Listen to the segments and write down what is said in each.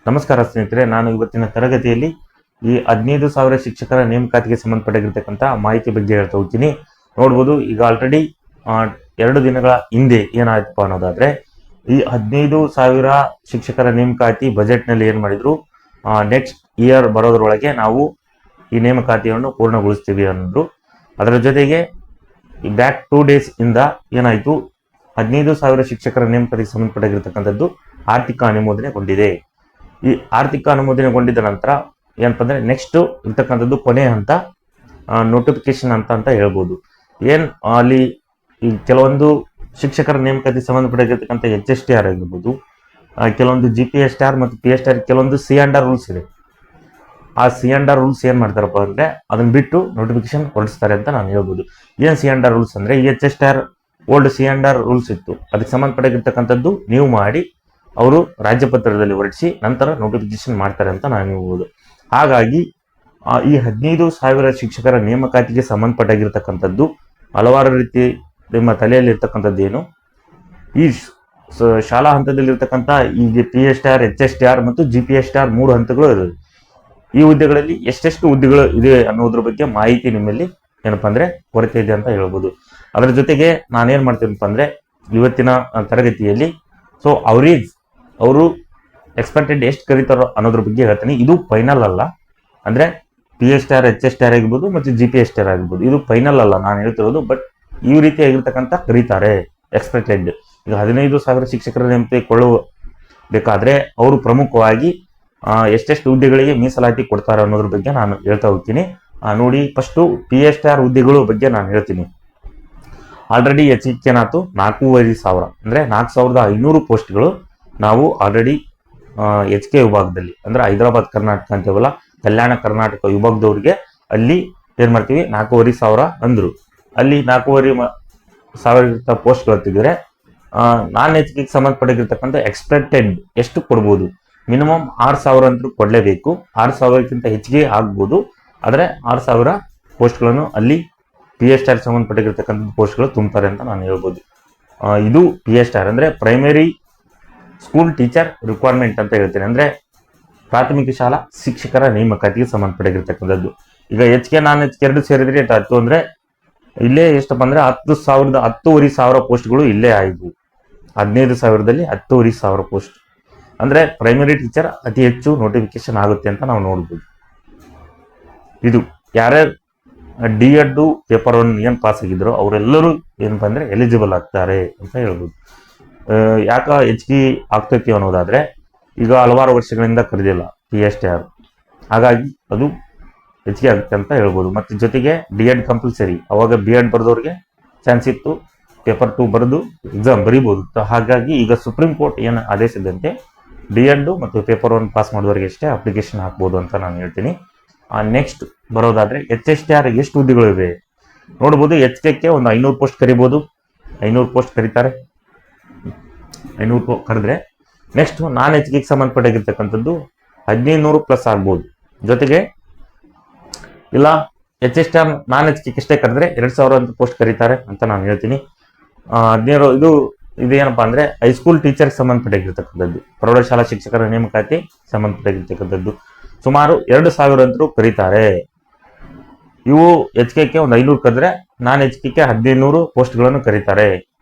ನಮಸ್ಕಾರ ಸ್ನೇಹಿತರೆ, ನಾನು ಇವತ್ತಿನ ತರಗತಿಯಲ್ಲಿ ಈ 15,000 ಶಿಕ್ಷಕರ ನೇಮಕಾತಿಗೆ ಸಂಬಂಧಪಟ್ಟಿರ್ತಕ್ಕಂಥ ಮಾಹಿತಿ ಬಗ್ಗೆ ಹೇಳ್ತಾ ಹೋಗ್ತೀನಿ. ನೋಡ್ಬೋದು, ಈಗ ಆಲ್ರೆಡಿ 2 ದಿನಗಳ ಹಿಂದೆ ಏನಾಯ್ತಪ್ಪ ಅನ್ನೋದಾದ್ರೆ, ಈ 15,000 ಶಿಕ್ಷಕರ ನೇಮಕಾತಿ ಬಜೆಟ್ನಲ್ಲಿ ಏನ್ ಮಾಡಿದ್ರು, ನೆಕ್ಸ್ಟ್ ಇಯರ್ ಬರೋದ್ರೊಳಗೆ ನಾವು ಈ ನೇಮಕಾತಿಯನ್ನು ಪೂರ್ಣಗೊಳಿಸ್ತೀವಿ ಅನ್ನೋದು. ಅದರ ಜೊತೆಗೆ ಈ ಬ್ಯಾಕ್ 2 ಡೇಸ್ ಇಂದ ಏನಾಯ್ತು, 15,000 ಶಿಕ್ಷಕರ ನೇಮಕಾತಿಗೆ ಸಂಬಂಧಪಟ್ಟಿರ್ತಕ್ಕಂಥದ್ದು ಆರ್ಥಿಕ ಅನುಮೋದನೆಗೊಂಡಿದೆ. ಈ ಆರ್ಥಿಕ ಅನುಮೋದನೆಗೊಂಡಿದ್ದ ನಂತರ ಏನಪ್ಪ ಅಂದ್ರೆ ನೆಕ್ಸ್ಟ್ ಇರ್ತಕ್ಕಂಥದ್ದು ಕೊನೆ ಹಂತ ನೋಟಿಫಿಕೇಶನ್ ಅಂತ ಹೇಳ್ಬೋದು. ಏನ್ ಅಲ್ಲಿ ಈ ಕೆಲವೊಂದು ಶಿಕ್ಷಕರ ನೇಮಕಾತಿ ಸಂಬಂಧಪಟ್ಟಿರ್ತಕ್ಕಂಥ HSTR ಆಗಿರ್ಬೋದು, ಕೆಲವೊಂದು GPSTR ಮತ್ತು PSTR, ಕೆಲವೊಂದು C&R ರೂಲ್ಸ್ ಇದೆ. ಆ C&R ರೂಲ್ಸ್ ಏನ್ ಮಾಡ್ತಾರಪ್ಪ ಅಂದ್ರೆ ಅದನ್ನ ಬಿಟ್ಟು ನೋಟಿಫಿಕೇಶನ್ ಹೊರಡಿಸ್ತಾರೆ ಅಂತ ನಾನು ಹೇಳ್ಬೋದು. ಏನ್ C&R ರೂಲ್ಸ್ ಅಂದ್ರೆ, ಈ HSTR ಓಲ್ಡ್ C&R ರೂಲ್ಸ್ ಇತ್ತು, ಅದಕ್ಕೆ ಸಂಬಂಧಪಟ್ಟಿರ್ತಕ್ಕಂಥದ್ದು ನೀವು ಮಾಡಿ ಅವರು ರಾಜ್ಯಪತ್ರದಲ್ಲಿ ಹೊರಡಿಸಿ ನಂತರ ನೋಟಿಫಿಕೇಶನ್ ಮಾಡ್ತಾರೆ ಅಂತ ನಾನು ಹೇಳ್ಬೋದು. ಹಾಗಾಗಿ ಈ 15,000 ಶಿಕ್ಷಕರ ನೇಮಕಾತಿಗೆ ಸಂಬಂಧಪಟ್ಟಾಗಿರ್ತಕ್ಕಂಥದ್ದು ಹಲವಾರು ರೀತಿ ನಿಮ್ಮ ತಲೆಯಲ್ಲಿ ಇರ್ತಕ್ಕಂಥದ್ದು ಏನು, ಈ ಶಾಲಾ ಹಂತದಲ್ಲಿರ್ತಕ್ಕಂಥ ಈಗ PSTR, HSTR ಮತ್ತು GPSTR 3 ಹಂತಗಳು ಇರೋದು. ಈ ಹುದ್ದೆಗಳಲ್ಲಿ ಎಷ್ಟೆಷ್ಟು ಹುದ್ದೆಗಳು ಇದೆ ಅನ್ನೋದ್ರ ಬಗ್ಗೆ ಮಾಹಿತಿ ನಿಮ್ಮಲ್ಲಿ ಏನಪ್ಪಾ ಅಂದ್ರೆ ಕೊರತೆ ಇದೆ ಅಂತ ಹೇಳ್ಬೋದು. ಅದರ ಜೊತೆಗೆ ನಾನೇನ್ ಮಾಡ್ತೀನಪ್ಪ ಅಂದ್ರೆ ಇವತ್ತಿನ ತರಗತಿಯಲ್ಲಿ ಅವರು ಎಕ್ಸ್ಪೆಕ್ಟೆಡ್ ಎಷ್ಟು ಕರೀತಾರೋ ಅನ್ನೋದ್ರ ಬಗ್ಗೆ ಹೇಳ್ತೀನಿ. ಇದು ಫೈನಲ್ ಅಲ್ಲ, ಅಂದ್ರೆ PSTR, HSTR ಆಗಿರ್ಬೋದು ಮತ್ತು GPSTR ಆಗಿರ್ಬೋದು, ಇದು ಫೈನಲ್ ಅಲ್ಲ ನಾನು ಹೇಳ್ತಿರೋದು. ಬಟ್ ಈ ರೀತಿ ಆಗಿರ್ತಕ್ಕಂಥ ಕರೀತಾರೆ ಎಕ್ಸ್ಪೆಕ್ಟೆಡ್. ಈಗ 15,000 ಶಿಕ್ಷಕರ ನೇಮಕಗೊಳ್ಳಬೇಕಾದ್ರೆ ಅವರು ಪ್ರಮುಖವಾಗಿ ಎಷ್ಟೆಷ್ಟು ಹುದ್ದೆಗಳಿಗೆ ಮೀಸಲಾತಿ ಕೊಡ್ತಾರೆ ಅನ್ನೋದ್ರ ಬಗ್ಗೆ ನಾನು ಹೇಳ್ತಾ ಹೋಗ್ತೀನಿ. ನೋಡಿ, ಫಸ್ಟು PSTR ಹುದ್ದೆಗಳು ಬಗ್ಗೆ ನಾನು ಹೇಳ್ತೀನಿ. ಆಲ್ರೆಡಿ ಹೆಚ್ಚಿಗೆನಾತು 4,500 ಅಂದ್ರೆ 4,500 ಪೋಸ್ಟ್ಗಳು ನಾವು ಆಲ್ರೆಡಿ HK ವಿಭಾಗದಲ್ಲಿ, ಅಂದ್ರೆ ಹೈದರಾಬಾದ್ ಕರ್ನಾಟಕ ಅಂತೀವಲ್ಲ, ಕಲ್ಯಾಣ ಕರ್ನಾಟಕ ವಿಭಾಗದವ್ರಿಗೆ ಅಲ್ಲಿ ಏನ್ ಮಾಡ್ತೀವಿ 4,500 ಅಂದ್ರು. ಅಲ್ಲಿ 4,500 ಪೋಸ್ಟ್ಗಳು ತೆಗೆದ್ರೆ ನಾನ್ HK ಸಂಬಂಧಪಟ್ಟಿರ್ತಕ್ಕಂಥ ಎಕ್ಸ್ಪೆಕ್ಟೆಡ್ ಎಷ್ಟು ಕೊಡ್ಬೋದು, ಮಿನಿಮಮ್ 6,000 ಅಂತೂ ಕೊಡ್ಲೇಬೇಕು. 6,000ಕ್ಕಿಂತ ಹೆಚ್ಚಿಗೆ ಆಗ್ಬೋದು, ಆದ್ರೆ 6,000 ಪೋಸ್ಟ್ಗಳನ್ನು ಅಲ್ಲಿ PSTR ಸಂಬಂಧಪಟ್ಟಿರ್ತಕ್ಕಂಥ ಪೋಸ್ಟ್ಗಳು ತುಂಬ್ತಾರೆ ಅಂತ ನಾನು ಹೇಳ್ಬೋದು. ಇದು PSTR ಅಂದ್ರೆ ಪ್ರೈಮರಿ ಸ್ಕೂಲ್ ಟೀಚರ್ ರಿಕ್ವೈರ್ಮೆಂಟ್ ಅಂತ ಹೇಳ್ತೇನೆ, ಅಂದ್ರೆ ಪ್ರಾಥಮಿಕ ಶಾಲಾ ಶಿಕ್ಷಕರ ನೇಮಕಾತಿಗೆ ಸಂಬಂಧಪಟ್ಟಿರ್ತಕ್ಕಂಥದ್ದು. ಈಗ HK ನಾನ್ HK ಎರಡು ಸೇರಿದ್ರೆ ಎಷ್ಟಾಯ್ತು ಅಂದ್ರೆ ಇಲ್ಲೇ ಎಷ್ಟಪ್ಪ ಅಂದ್ರೆ 10,000 ಪೋಸ್ಟ್ಗಳು ಇಲ್ಲೇ ಆಯ್ತು. 15,000ದಲ್ಲಿ 10,500 ಪೋಸ್ಟ್ ಅಂದ್ರೆ ಪ್ರೈಮರಿ ಟೀಚರ್ ಅತಿ ಹೆಚ್ಚು ನೋಟಿಫಿಕೇಶನ್ ಆಗುತ್ತೆ ಅಂತ ನಾವು ನೋಡ್ಬೋದು. ಇದು ಯಾರ್ಯಾರು D.Ed ಪೇಪರ್ 1 ಏನ್ ಪಾಸ್ ಆಗಿದ್ರು ಅವರೆಲ್ಲರೂ ಏನಪ್ಪಾ ಅಂದ್ರೆ ಎಲಿಜಿಬಲ್ ಆಗ್ತಾರೆ ಅಂತ ಹೇಳ್ಬೋದು. ಯಾಕ ಹೆಚ್ಚಿಗೆ ಆಗ್ತೈತಿ ಅನ್ನೋದಾದ್ರೆ, ಈಗ ಹಲವಾರು ವರ್ಷಗಳಿಂದ ಕರೆದಿಲ್ಲ PSTR, ಹಾಗಾಗಿ ಅದು ಹೆಚ್ಚಿಗೆ ಆಗುತ್ತೆ ಅಂತ ಹೇಳ್ಬೋದು. ಮತ್ತೆ ಜೊತೆಗೆ D.Ed ಕಂಪಲ್ಸರಿ, ಅವಾಗ B.Ed ಬರೆದವ್ರಿಗೆ ಚಾನ್ಸ್ ಇತ್ತು, ಪೇಪರ್ 2 ಬರೆದು ಎಕ್ಸಾಮ್ ಬರೀಬಹುದು. ಹಾಗಾಗಿ ಈಗ ಸುಪ್ರೀಂ ಕೋರ್ಟ್ ಏನು ಆದೇಶದಂತೆ D.Ed ಮತ್ತು ಪೇಪರ್ 1 ಪಾಸ್ ಮಾಡಿದವರಿಗೆ ಅಷ್ಟೇ ಅಪ್ಲಿಕೇಶನ್ ಹಾಕ್ಬೋದು ಅಂತ ನಾನು ಹೇಳ್ತೀನಿ. ನೆಕ್ಸ್ಟ್ ಬರೋದಾದ್ರೆ HSTR ಎಷ್ಟು ಹುದ್ದೆಗಳು ಇವೆ ನೋಡ್ಬೋದು. HK ಒಂದು 500 ಪೋಸ್ಟ್ ಕರಿಬಹುದು, 500 ಪೋಸ್ಟ್ ಕರೀತಾರೆ. 500 ಕರೆದ್ರೆ ನೆಕ್ಸ್ಟ್ ನಾನ್ HK ಸಂಬಂಧಪಟ್ಟಿರ್ತಕ್ಕಂಥದ್ದು 1,500 ಪ್ಲಸ್ ಆಗ್ಬೋದು. ಜೊತೆಗೆ ಇಲ್ಲ HSTR ನಾನ್ HK ಅಷ್ಟೇ ಕರೆದ್ರೆ 2,000 ಅಂತ ಪೋಸ್ಟ್ ಕರೀತಾರೆ ಅಂತ ನಾನು ಹೇಳ್ತೀನಿ. 15 ಇದೇನಪ್ಪಾ ಅಂದ್ರೆ ಹೈಸ್ಕೂಲ್ ಟೀಚರ್ ಸಂಬಂಧಪಟ್ಟಿರ್ತಕ್ಕಂಥದ್ದು, ಪ್ರೌಢಶಾಲಾ ಶಿಕ್ಷಕರ ನೇಮಕಾತಿ ಸಂಬಂಧಪಟ್ಟಿರ್ತಕ್ಕಂಥದ್ದು ಸುಮಾರು 2,000 ಅಂತರೂ ಕರೀತಾರೆ. ಇವು HK ಒಂದು 500 ಕರೆದ್ರೆ ನಾನ್ HK 1,500 ಪೋಸ್ಟ್ಗಳನ್ನು ಕರೀತಾರೆ.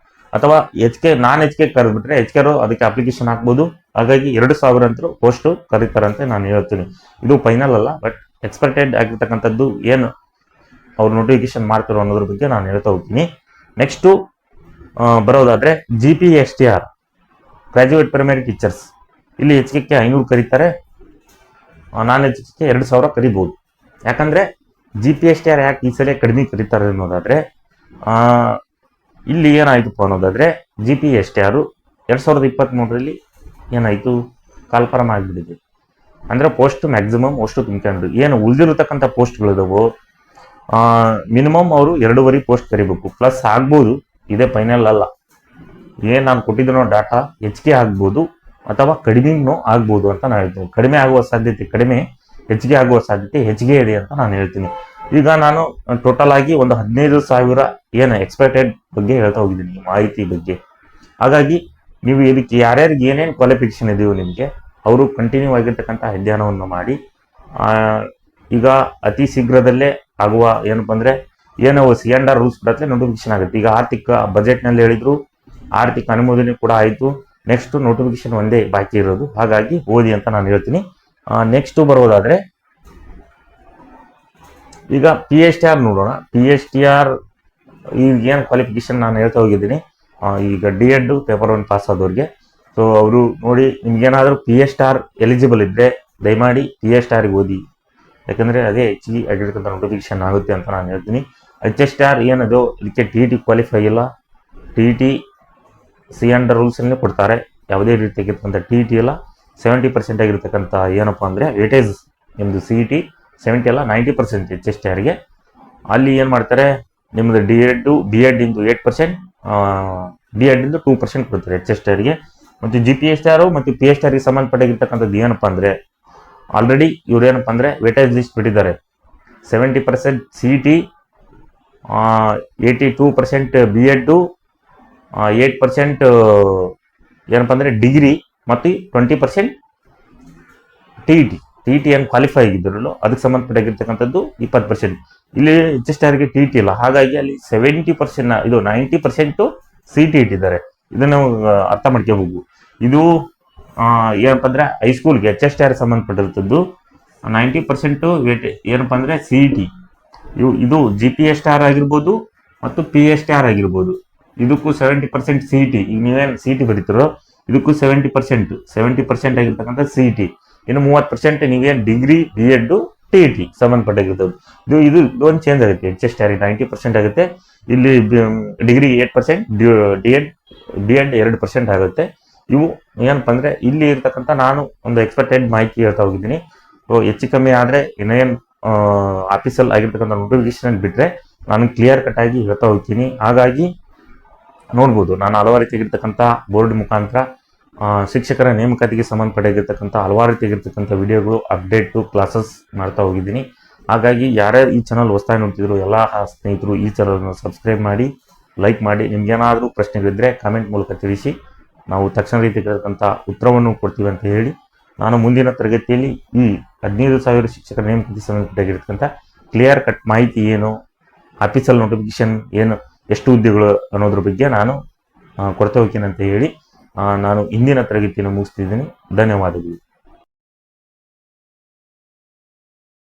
ಅಥವಾ ನಾನ್ HK ಕರೆದ್ಬಿಟ್ರೆ HK ಅದಕ್ಕೆ ಅಪ್ಲಿಕೇಶನ್ ಹಾಕ್ಬೋದು. ಹಾಗಾಗಿ 2,000 ಅಂತರೂ ಪೋಸ್ಟ್ ಕರೀತಾರಂತೆ ನಾನು ಹೇಳ್ತೀನಿ. ಇದು ಫೈನಲ್ ಅಲ್ಲ, ಬಟ್ ಎಕ್ಸ್ಪೆಕ್ಟೆಡ್ ಆಗಿರ್ತಕ್ಕಂಥದ್ದು ಏನು ಅವ್ರು ನೋಟಿಫಿಕೇಶನ್ ಮಾಡ್ತಾರೋ ಅನ್ನೋದ್ರ ಬಗ್ಗೆ ನಾನು ಹೇಳ್ತಾ ಹೋಗ್ತೀನಿ. ನೆಕ್ಸ್ಟ್ ಬರೋದಾದ್ರೆ GPSTR ಗ್ರಾಜುಯೇಟ್ ಪ್ರೈಮರಿ ಟೀಚರ್ಸ್, ಇಲ್ಲಿ HK 500 ಕರೀತಾರೆ, ನಾನ್ HK 2,000 ಕರಿಬಹುದು. ಯಾಕಂದ್ರೆ GPSTR ಯಾಕೆ ಈ ಸಲ ಕಡಿಮೆ ಕರೀತಾರೆ ಅನ್ನೋದಾದ್ರೆ, ಇಲ್ಲಿ ಏನಾಯ್ತಪ್ಪ ಅನ್ನೋದಾದ್ರೆ GPSTR 2023ರಲ್ಲಿ ಏನಾಯ್ತು, ಕಾಲ್ಫಾರ್ಮ್ ಆಗಿಬಿಟ್ಟಿದೆ. ಅಂದ್ರೆ ಪೋಸ್ಟ್ ಮ್ಯಾಕ್ಸಿಮಮ್ ಅಷ್ಟು ತುಂಬಿಕೊಂಡು ಏನು ಉಳಿದಿರತಕ್ಕಂಥ ಪೋಸ್ಟ್ಗಳಿದಾವೋ ಮಿನಿಮಮ್ ಅವರು 2.5 ಪೋಸ್ಟ್ ಕರಿಬೇಕು. ಪ್ಲಸ್ ಆಗ್ಬೋದು, ಇದೇ ಫೈನಲ್ ಅಲ್ಲ. ಏನ್ ನಾನು ಕೊಟ್ಟಿದ್ದೀನೋ ಡಾಟಾ ಹೆಚ್ಚಿಗೆ ಆಗ್ಬೋದು ಅಥವಾ ಕಡಿಮೆನೂ ಆಗ್ಬೋದು ಅಂತ ನಾನು ಹೇಳ್ತೀನಿ. ಕಡಿಮೆ ಆಗುವ ಸಾಧ್ಯತೆ ಕಡಿಮೆ, ಹೆಚ್ಚಿಗೆ ಆಗುವ ಸಾಧ್ಯತೆ ಹೆಚ್ಚಿಗೆ ಇದೆ ಅಂತ ನಾನು ಹೇಳ್ತೀನಿ. ಈಗ ನಾನು ಟೋಟಲ್ ಆಗಿ ಒಂದು 15,000 ಏನು ಎಕ್ಸ್ಪೆಕ್ಟೆಡ್ ಬಗ್ಗೆ ಹೇಳ್ತಾ ಹೋಗಿದ್ದೀನಿ, ಮಾಹಿತಿ ಬಗ್ಗೆ. ಹಾಗಾಗಿ ನೀವು ಇದಕ್ಕೆ ಯಾರ್ಯಾರಿಗೆ ಏನೇನು ಕ್ವಾಲಿಫಿಕೇಶನ್ ಇದೆಯೋ ನಿಮಗೆ ಅವರು ಕಂಟಿನ್ಯೂ ಆಗಿರ್ತಕ್ಕಂಥ ಅಧ್ಯಯನವನ್ನು ಮಾಡಿ ಈಗ ಅತಿ ಶೀಘ್ರದಲ್ಲೇ ಆಗುವ ಏನಪ್ಪ ಅಂದರೆ ಏನೋ CNR ರೂಲ್ಸ್ ಪ್ರತಿ ನೋಟಿಫಿಕೇಶನ್ ಆಗುತ್ತೆ. ಈಗ ಆರ್ಥಿಕ ಬಜೆಟ್ನಲ್ಲಿ ಹೇಳಿದ್ರು, ಆರ್ಥಿಕ ಅನುಮೋದನೆ ಕೂಡ ಆಯಿತು, ನೆಕ್ಸ್ಟ್ ನೋಟಿಫಿಕೇಶನ್ ಒಂದೇ ಬಾಕಿ ಇರೋದು. ಹಾಗಾಗಿ ಓದಿ ಅಂತ ನಾನು ಹೇಳ್ತೀನಿ. ನೆಕ್ಸ್ಟ್ ಬರೋದಾದ್ರೆ ಈಗ PSTR ನೋಡೋಣ. PSTR ಈಗ ಏನು ಕ್ವಾಲಿಫಿಕೇಶನ್ ನಾನು ಹೇಳ್ತಾ ಹೋಗಿದ್ದೀನಿ, ಈಗ D.Ed ಪೇಪರ್ 1 ಪಾಸ್ ಆದವ್ರಿಗೆ. ಸೊ ಅವರು ನೋಡಿ, ನಿಮ್ಗೇನಾದರೂ PSTR ಎಲಿಜಿಬಲ್ ಇದ್ದರೆ ದಯಮಾಡಿ PSTRಗೆ ಓದಿ, ಯಾಕಂದರೆ ಅದೇ ಹೆಚ್ಚಿಗೆ ಆಗಿರ್ತಕ್ಕಂಥ ನೋಟಿಫಿಕೇಶನ್ ಆಗುತ್ತೆ ಅಂತ ನಾನು ಹೇಳ್ತೀನಿ. HSTR ಏನದು, ಇದಕ್ಕೆ TET ಕ್ವಾಲಿಫೈ ಇಲ್ಲ, TET CNR ರೂಲ್ಸನ್ನೇ ಕೊಡ್ತಾರೆ, ಯಾವುದೇ ರೀತಿಯಾಗಿರ್ತಕ್ಕಂಥ TET ಇಲ್ಲ. 70% ಆಗಿರ್ತಕ್ಕಂಥ ಏನಪ್ಪ ಅಂದರೆ ವೇಟೇಜ್ ನಿಮ್ಮದು CET 70 ಅಲ್ಲ 90% HSTRಗೆ. ಅಲ್ಲಿ ಏನು ಮಾಡ್ತಾರೆ, ನಿಮ್ಮದು D.Ed B.Ed ಇಂದು 8%, B.Ed ಇಂದು 2% ಕೊಡ್ತಾರೆ HSTRಗೆ. ಮತ್ತು GPSTR ಮತ್ತು PSTRಗೆ ಸಂಬಂಧಪಟ್ಟಿರ್ತಕ್ಕಂಥದ್ದು ಏನಪ್ಪ ಅಂದರೆ, ಆಲ್ರೆಡಿ ಇವ್ರು ಏನಪ್ಪ ಅಂದರೆ ವೇಟೇಜ್ ಲಿಸ್ಟ್ ಬಿಟ್ಟಿದ್ದಾರೆ. 70% CET, 82% B.Ed, 8% ಏನಪ್ಪ ಅಂದರೆ ಡಿಗ್ರಿ ಮತ್ತು 20% TET. TET ಏನು ಕ್ವಾಲಿಫೈ ಆಗಿದ್ದರಲ್ಲೋ ಅದಕ್ಕೆ ಸಂಬಂಧಪಟ್ಟಿರ್ತಕ್ಕಂಥದ್ದು 20%. ಇಲ್ಲಿ HSTRಗೆ TET ಇಲ್ಲ, ಹಾಗಾಗಿ ಅಲ್ಲಿ 70% ಇದು 90% CET ಇಟ್ಟಿದ್ದಾರೆ. ಇದನ್ನು ಅರ್ಥ ಮಾಡ್ಕೋಬೇಕು. ಇದು ಏನಪ್ಪ ಅಂದರೆ ಹೈಸ್ಕೂಲ್ಗೆ HSTR ಸಂಬಂಧಪಟ್ಟಿರ್ತದ್ದು 90% ವೇಟ್ ಏನಪ್ಪ ಅಂದರೆ CET. ಇದು GPSTR ಆಗಿರ್ಬೋದು ಮತ್ತು PSTR ಆಗಿರ್ಬೋದು, ಇದಕ್ಕೂ 70% CET. ಈಗ ನೀವೇನು CET ಬರೀತಿರೋ ಇದಕ್ಕೂ 70% ಆಗಿರ್ತಕ್ಕಂಥ CET. ಇನ್ನು 30% ನೀವೇನು ಡಿಗ್ರಿ B.Ed TET ಸಂಬಂಧಪಟ್ಟಿರ್ತದ್ದು. ಇದು ಒಂದು ಚೇಂಜ್ ಆಗುತ್ತೆ. HSTR 90% ಆಗುತ್ತೆ, ಇಲ್ಲಿ ಡಿಗ್ರಿ 8%, B.Ed 2% ಆಗುತ್ತೆ. ಇವು ಏನಪ್ಪ ಅಂದರೆ ಇಲ್ಲಿ ಇರ್ತಕ್ಕಂಥ ನಾನು ಒಂದು ಎಕ್ಸ್ಪೆಕ್ಟೆಡ್ ಮಾಹಿತಿ ಹೇಳ್ತಾ ಹೋಗಿದ್ದೀನಿ. ಹೆಚ್ಚು ಕಮ್ಮಿ ಆದರೆ ಇನ್ನೇನು ಆಫೀಸಲ್ಲಿ ಆಗಿರ್ತಕ್ಕಂಥ ನೋಟಿಫಿಕೇಶನ್ ಬಿಟ್ಟರೆ ನಾನು ಕ್ಲಿಯರ್ ಕಟ್ ಆಗಿ ಹೇಳ್ತಾ ಹೋಗ್ತೀನಿ. ಹಾಗಾಗಿ ನೋಡ್ಬೋದು, ನಾನು ಹಲವಾರು ರೀತಿಯಾಗಿರ್ತಕ್ಕಂಥ ಬೋರ್ಡ್ ಮುಖಾಂತರ ಶಿಕ್ಷಕರ ನೇಮಕಾತಿಗೆ ಸಂಬಂಧಪಟ್ಟಿರ್ತಕ್ಕಂಥ ಹಲವಾರು ರೀತಿಯಾಗಿರ್ತಕ್ಕಂಥ ವಿಡಿಯೋಗಳು, ಅಪ್ಡೇಟು, ಕ್ಲಾಸಸ್ ಮಾಡ್ತಾ ಹೋಗಿದ್ದೀನಿ. ಹಾಗಾಗಿ ಯಾರ್ಯಾರು ಈ ಚಾನಲ್ ಹೊಸದಾಗಿ ನೋಡ್ತಿದ್ರು ಎಲ್ಲ ಸ್ನೇಹಿತರು ಈ ಚಾನಲ್ನ ಸಬ್ಸ್ಕ್ರೈಬ್ ಮಾಡಿ, ಲೈಕ್ ಮಾಡಿ. ನಿಮ್ಗೇನಾದರೂ ಪ್ರಶ್ನೆಗಳಿದ್ದರೆ ಕಾಮೆಂಟ್ ಮೂಲಕ ತಿಳಿಸಿ, ನಾವು ತಕ್ಷಣ ರೀತಿಯಾಗಿರ್ತಕ್ಕಂಥ ಉತ್ತರವನ್ನು ಕೊಡ್ತೀವಿ ಅಂತ ಹೇಳಿ, ನಾನು ಮುಂದಿನ ತರಗತಿಯಲ್ಲಿ ಈ 15,000 ಶಿಕ್ಷಕರ ನೇಮಕಾತಿ ಸಂಬಂಧಪಟ್ಟಿರ್ತಕ್ಕಂಥ ಕ್ಲಿಯರ್ ಕಟ್ ಮಾಹಿತಿ ಏನು, ಆಫೀಸಲ್ ನೋಟಿಫಿಕೇಶನ್ ಏನು, ಎಷ್ಟು ಹುದ್ದೆಗಳು ಅನ್ನೋದ್ರ ಬಗ್ಗೆ ನಾನು ಕೊಡ್ತಾ ಹೋಗ್ತೀನಿ ಅಂತ ಹೇಳಿ ನಾನು ಇಂದಿನ ತರಗತಿಯನ್ನು ಮುಗಿಸ್ತಿದ್ದೀನಿ. ಧನ್ಯವಾದಗಳು.